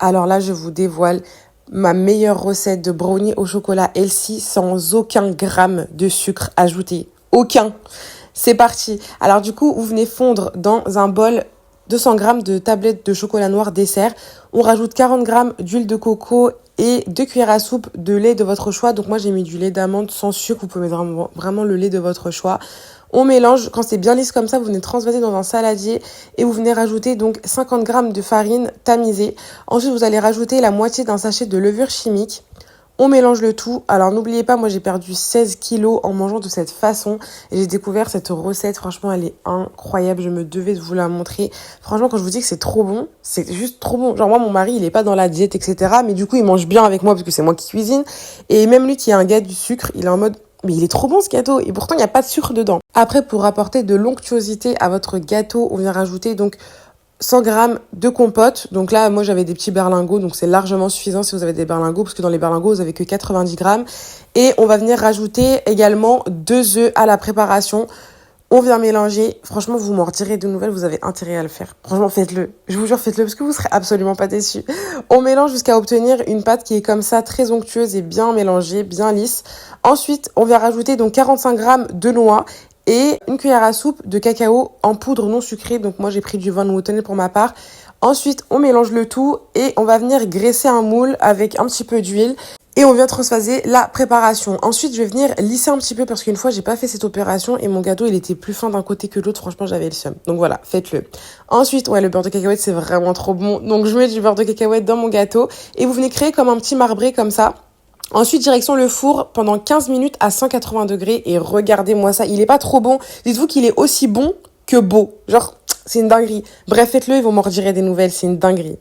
Alors là, je vous dévoile ma meilleure recette de brownie au chocolat healthy sans aucun gramme de sucre ajouté. Aucun. C'est parti. Alors du coup, vous venez fondre dans un bol 200 grammes de tablettes de chocolat noir dessert. On rajoute 40 grammes d'huile de coco et 2 cuillères à soupe de lait de votre choix. Donc moi, j'ai mis du lait d'amande sans sucre. Vous pouvez mettre vraiment le lait de votre choix. On mélange. Quand c'est bien lisse comme ça, vous venez transvaser dans un saladier et vous venez rajouter donc 50 grammes de farine tamisée. Ensuite, vous allez rajouter la moitié d'un sachet de levure chimique. On mélange le tout. Alors n'oubliez pas, moi j'ai perdu 16 kilos en mangeant de cette façon et j'ai découvert cette recette. Franchement, elle est incroyable. Je me devais de vous la montrer. Franchement, quand je vous dis que c'est trop bon, c'est juste trop bon. Genre moi, mon mari, il est pas dans la diète, etc. Mais du coup, il mange bien avec moi parce que c'est moi qui cuisine. Et même lui qui est un gars du sucre, il est en mode... Mais il est trop bon ce gâteau et pourtant il n'y a pas de sucre dedans. Après, pour apporter de l'onctuosité à votre gâteau, on vient rajouter donc 100 grammes de compote. Donc là, moi, j'avais des petits berlingots, donc c'est largement suffisant si vous avez des berlingots, parce que dans les berlingots, vous avez que 90 grammes. Et on va venir rajouter également 2 œufs à la préparation. On vient mélanger. Franchement, vous m'en retirez de nouvelles, vous avez intérêt à le faire. Franchement, faites-le. Je vous jure, faites-le parce que vous serez absolument pas déçus. On mélange jusqu'à obtenir une pâte qui est comme ça, très onctueuse et bien mélangée, bien lisse. Ensuite, on vient rajouter donc 45 grammes de noix et une cuillère à soupe de cacao en poudre non sucrée. Donc moi, j'ai pris du Van Houten pour ma part. Ensuite, on mélange le tout et on va venir graisser un moule avec un petit peu d'huile. Et on vient transvaser la préparation. Ensuite, je vais venir lisser un petit peu parce qu'une fois, j'ai pas fait cette opération et mon gâteau, il était plus fin d'un côté que de l'autre. Franchement, j'avais le seum. Donc voilà, faites-le. Ensuite, le beurre de cacahuète, c'est vraiment trop bon. Donc je mets du beurre de cacahuète dans mon gâteau et vous venez créer comme un petit marbré comme ça. Ensuite, direction le four pendant 15 minutes à 180 degrés et regardez-moi ça. Il est pas trop bon. Dites-vous qu'il est aussi bon que beau. Genre, c'est une dinguerie. Bref, faites-le et vous m'en redirez des nouvelles. C'est une dinguerie.